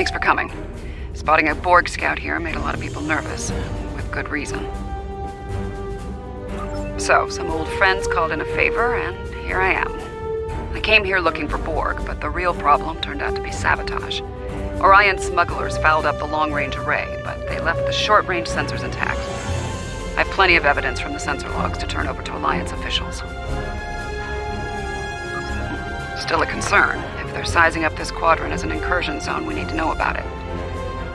Thanks for coming. Spotting a Borg scout here made a lot of people nervous, with good reason. So, some old friends called in a favor, and here I am. I came here looking for Borg, but the real problem turned out to be sabotage. Orion smugglers fouled up the long-range array, but they left the short-range sensors intact. I have plenty of evidence from the sensor logs to turn over to Alliance officials. Still a concern. If they're sizing up this quadrant as an incursion zone, we need to know about it.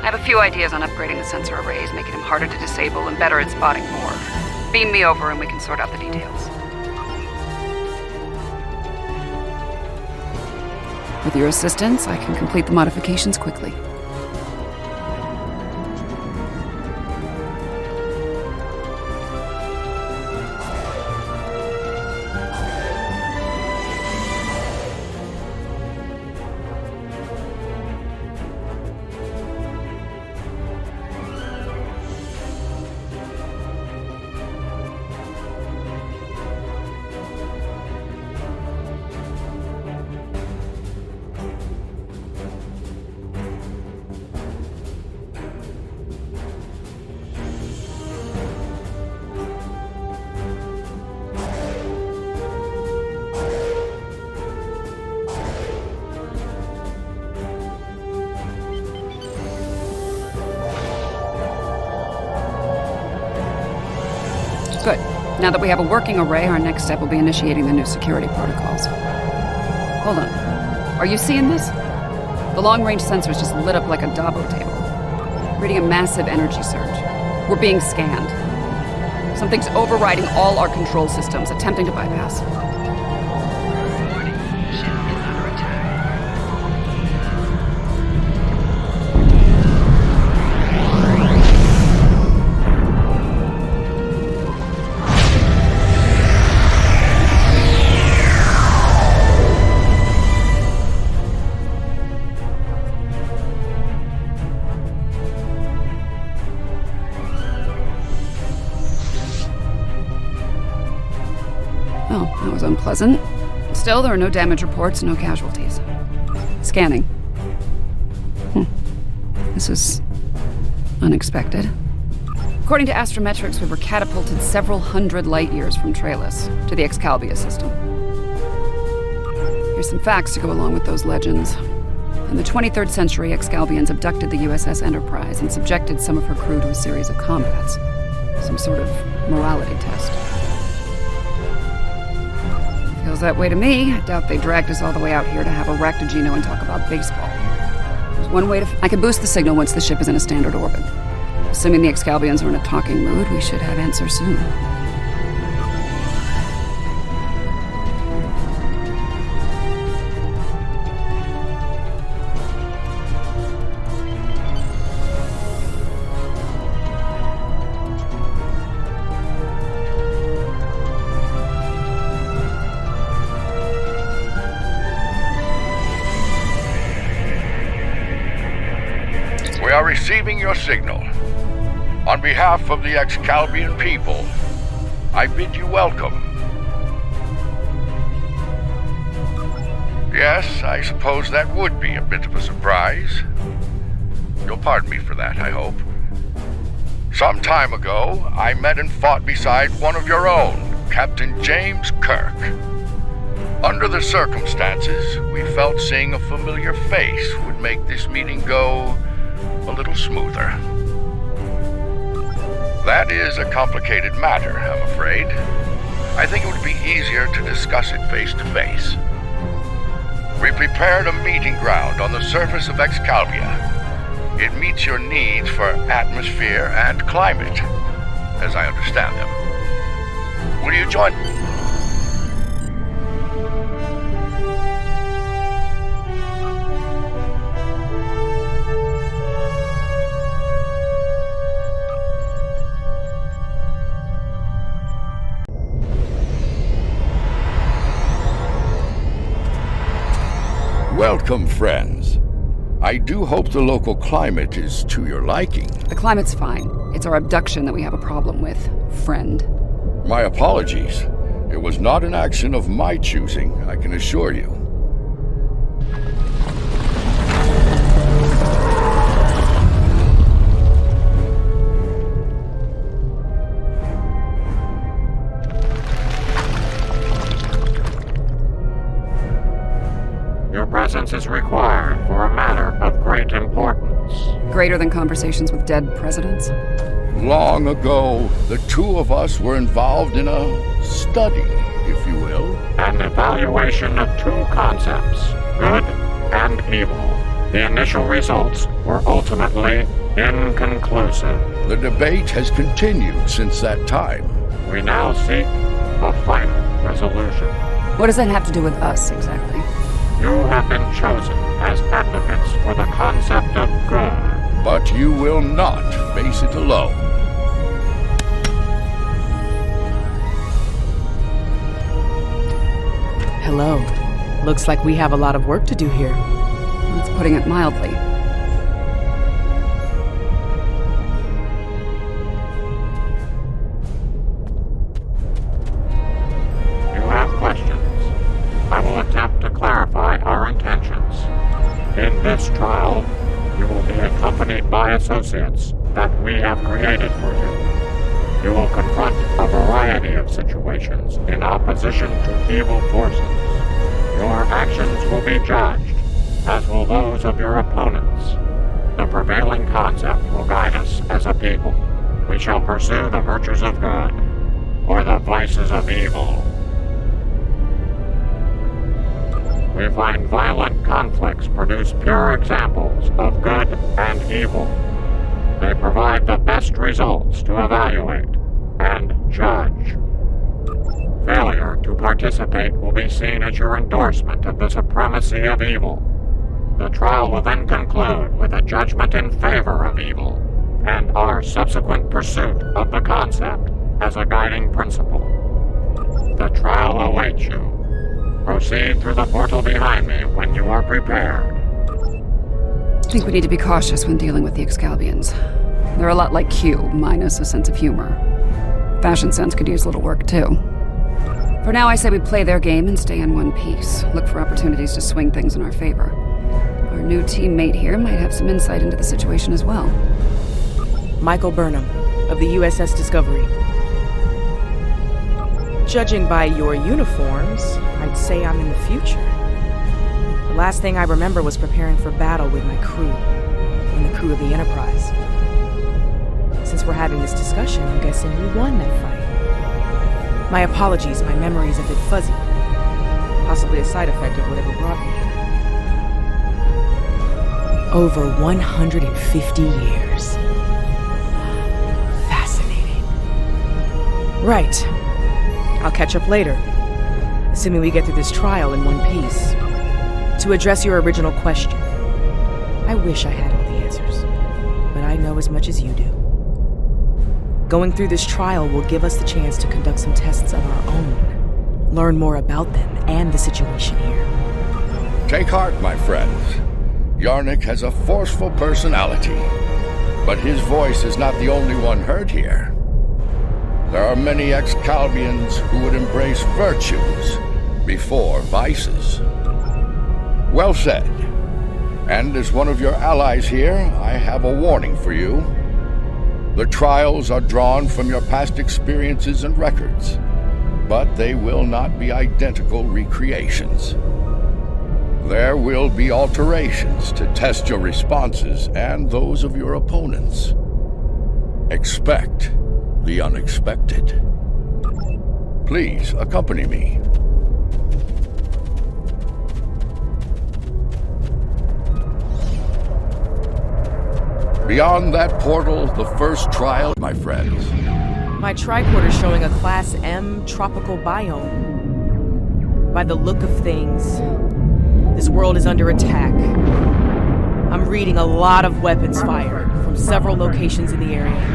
I have a few ideas on upgrading the sensor arrays, making them harder to disable and better at spotting Borg. Beam me over and we can sort out the details. With your assistance, I can complete the modifications quickly. Good. Now that we have a working array, our next step will be initiating the new security protocols. Hold on. Are you seeing this? The long-range sensors just lit up like a Dabo table, reading a massive energy surge. We're being scanned. Something's overriding all our control systems, attempting to bypass. Oh, that was unpleasant. Still, there are no damage reports, no casualties. Scanning. This is unexpected. According to astrometrics, we were catapulted several hundred light years from Traelus to the Excalibur system. Here's some facts to go along with those legends. In the 23rd century, Excalbians abducted the USS Enterprise and subjected some of her crew to a series of combats. Some sort of morality test. Feels that way to me. I doubt they dragged us all the way out here to have a Ractogino and talk about baseball. There's one way I can boost the signal once the ship is in a standard orbit. Assuming the Excalbians are in a talking mood, we should have answers soon. We are receiving your signal. On behalf of the Excalbian people, I bid you welcome. Yes, I suppose that would be a bit of a surprise. You'll pardon me for that, I hope. Some time ago, I met and fought beside one of your own, Captain James Kirk. Under the circumstances, we felt seeing a familiar face would make this meeting go a little smoother. That is a complicated matter, I'm afraid. I think it would be easier to discuss it face to face. We prepared a meeting ground on the surface of Excalibur. It meets your needs for atmosphere and climate, as I understand them. Will you join? Welcome, friends. I do hope the local climate is to your liking. The climate's fine. It's our abduction that we have a problem with, friend. My apologies. It was not an action of my choosing, I can assure you. Your presence is required for a matter of great importance. Greater than conversations with dead presidents? Long ago, the two of us were involved in a study, if you will. An evaluation of two concepts, good and evil. The initial results were ultimately inconclusive. The debate has continued since that time. We now seek a final resolution. What does that have to do with us, exactly? You have been chosen as advocates for the concept of good. But you will not face it alone. Hello. Looks like we have a lot of work to do here. That's putting it mildly. You have questions. I will attempt to clarify our intentions. In this trial, you will be accompanied by associates that we have created for you. You will confront a variety of situations in opposition to evil forces. Your actions will be judged, as will those of your opponents. The prevailing concept will guide us as a people. We shall pursue the virtues of good, or the vices of evil. We find violent conflicts produce pure examples of good and evil. They provide the best results to evaluate and judge. Failure to participate will be seen as your endorsement of the supremacy of evil. The trial will then conclude with a judgment in favor of evil, and our subsequent pursuit of the concept as a guiding principle. The trial awaits you. Proceed through the portal behind me when you are prepared. I think we need to be cautious when dealing with the Excalbians. They're a lot like Q, minus a sense of humor. Fashion sense could use a little work, too. For now, I say we play their game and stay in one piece. Look for opportunities to swing things in our favor. Our new teammate here might have some insight into the situation as well. Michael Burnham, of the USS Discovery. Judging by your uniforms, I'd say I'm in the future. The last thing I remember was preparing for battle with my crew, and the crew of the Enterprise. Since we're having this discussion, I'm guessing you won that fight. My apologies, my memory's a bit fuzzy. Possibly a side effect of whatever brought me here. Over 150 years. Fascinating. Right. I'll catch up later, assuming we get through this trial in one piece. To address your original question, I wish I had all the answers, but I know as much as you do. Going through this trial will give us the chance to conduct some tests of our own, learn more about them and the situation here. Take heart, my friends. Yarnik has a forceful personality, but his voice is not the only one heard here. There are many Excalbians who would embrace virtues before vices. Well said. And as one of your allies here, I have a warning for you. The trials are drawn from your past experiences and records, but they will not be identical recreations. There will be alterations to test your responses and those of your opponents. Expect the unexpected. Please accompany me. Beyond that portal, the first trial, my friends. My tricorder's showing a Class M tropical biome. By the look of things, this world is under attack. I'm reading a lot of weapons fire from several locations in the area.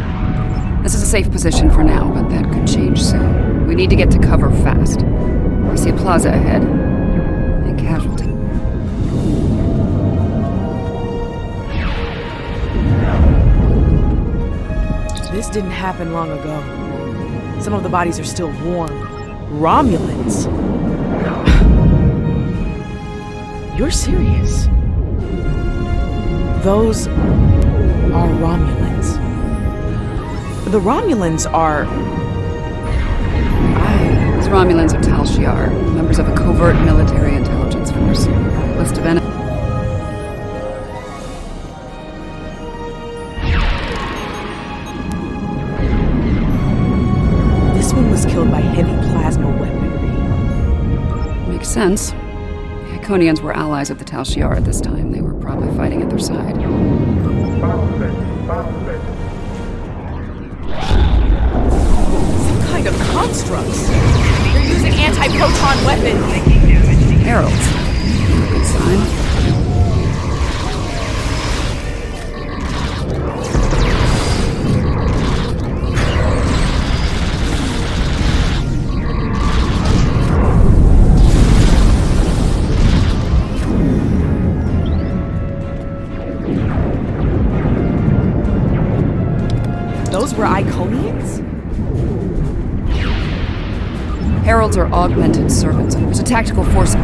This is a safe position for now, but that could change soon. We need to get to cover fast. I see a plaza ahead. A casualty. This didn't happen long ago. Some of the bodies are still warm. Romulans? You're serious? Those are Romulans. The Romulans are... These Romulans are Tal Shiar, members of a covert military intelligence force. Listed sense. The Iconians were allies of the Tal Shiar at this time. They were probably fighting at their side. Some kind of constructs. They're using anti-proton weapons. Heralds. Good sign. Those were Iconians? Heralds are augmented servants. There's a tactical force.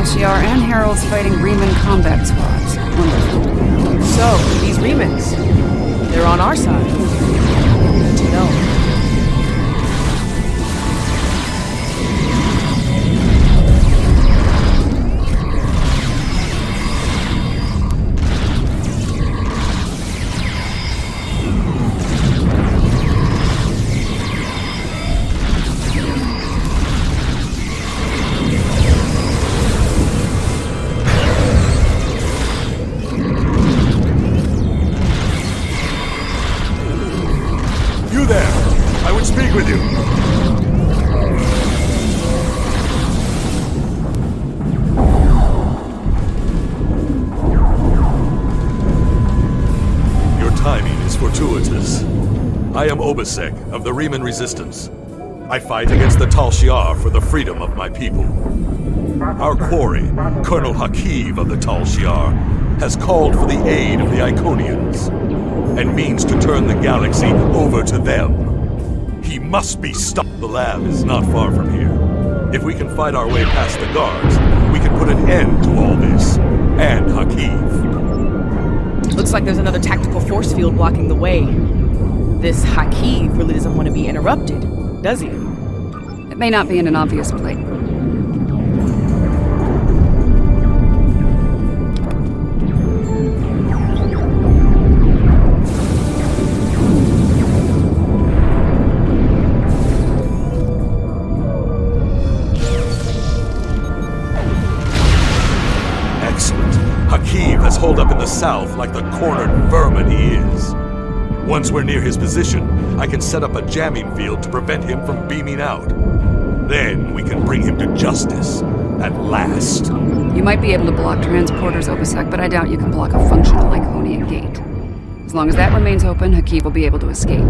Shiar and Heralds fighting Riemann combat squads. Wonderful. So, these Remans, they're on our side. Good to know. With you. Your timing is fortuitous. I am Obasek of the Riemann Resistance. I fight against the Tal Shiar for the freedom of my people. Our quarry, Colonel Hakiv of the Tal Shiar, has called for the aid of the Iconians and means to turn the galaxy over to them. He must be stopped. The lab is not far from here. If we can fight our way past the guards, we can put an end to all this. And Hakiv. Looks like there's another tactical force field blocking the way. This Hakiv really doesn't want to be interrupted, does he? It may not be in an obvious place. Hakiv has holed up in the south like the cornered vermin he is. Once we're near his position, I can set up a jamming field to prevent him from beaming out. Then we can bring him to justice, at last. You might be able to block transporters, Obasek, but I doubt you can block a functional Iconian gate. As long as that remains open, Hakiv will be able to escape.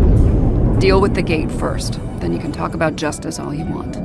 Deal with the gate first, then you can talk about justice all you want.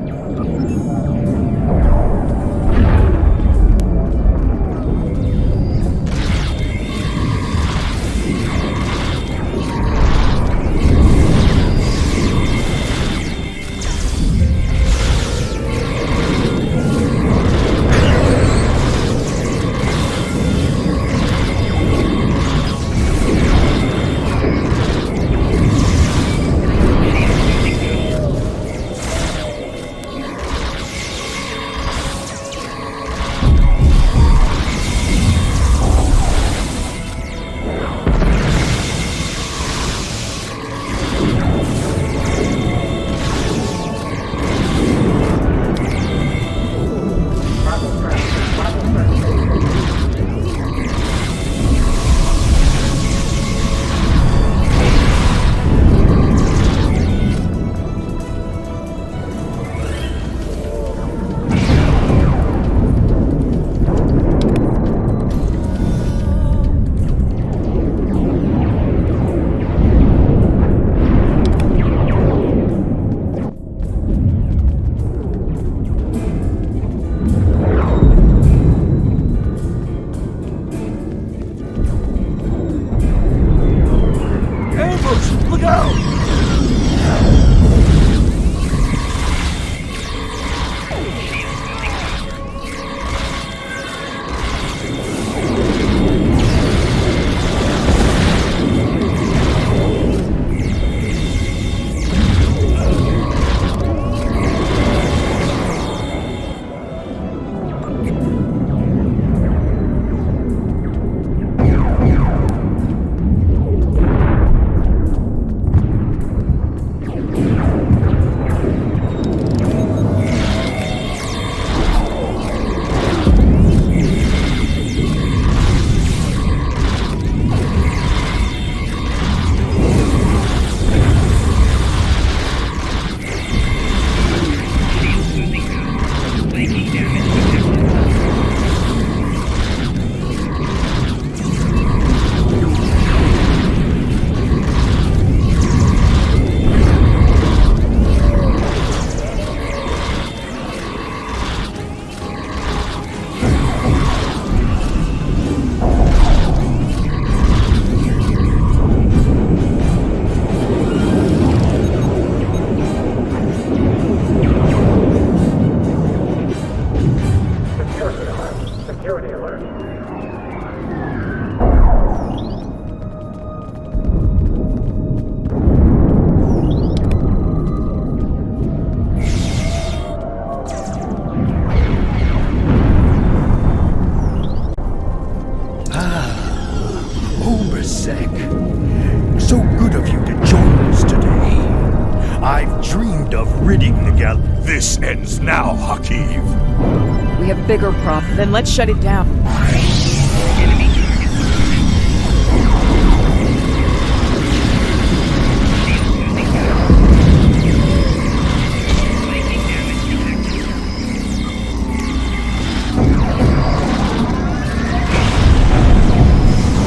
dreamed of ridding the gal. This ends now, Hakiv. We have bigger problems. Then let's shut it down.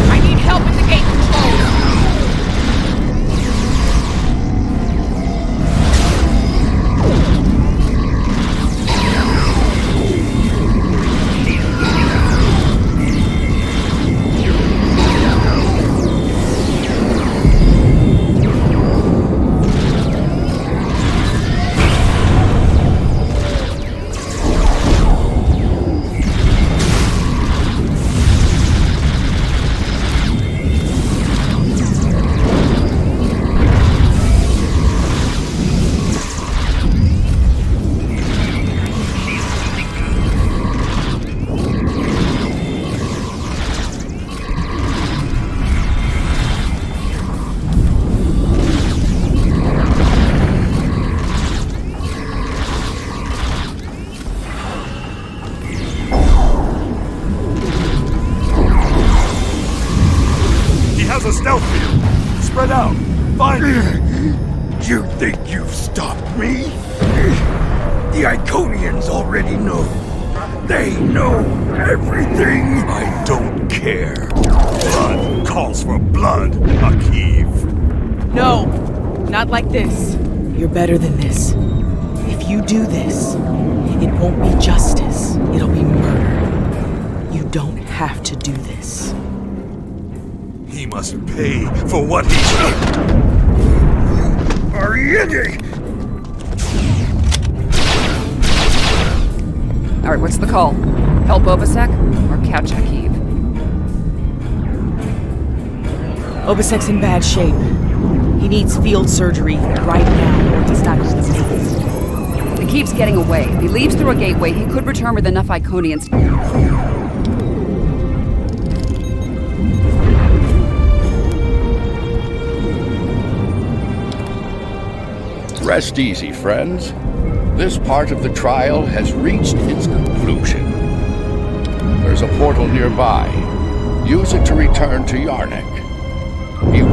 I need help with the gate controls. A stealth field. Spread out. Find me. You think you've stopped me? The Iconians already know. They know everything. I don't care. Blood calls for blood, Hakiv. No, not like this. You're better than this. If you do this, it won't be justice. It'll be murder. You don't have to do this. He must pay for what he's done. Are you? All right, what's the call? Help Obasek or catch Hakiv? Obasek's in bad shape. He needs field surgery right now, or he's not going to make it. He keeps getting away. If he leaves through a gateway, he could return with enough Iconians. Rest easy, friends. This part of the trial has reached its conclusion. There's a portal nearby. Use it to return to Yarnek. You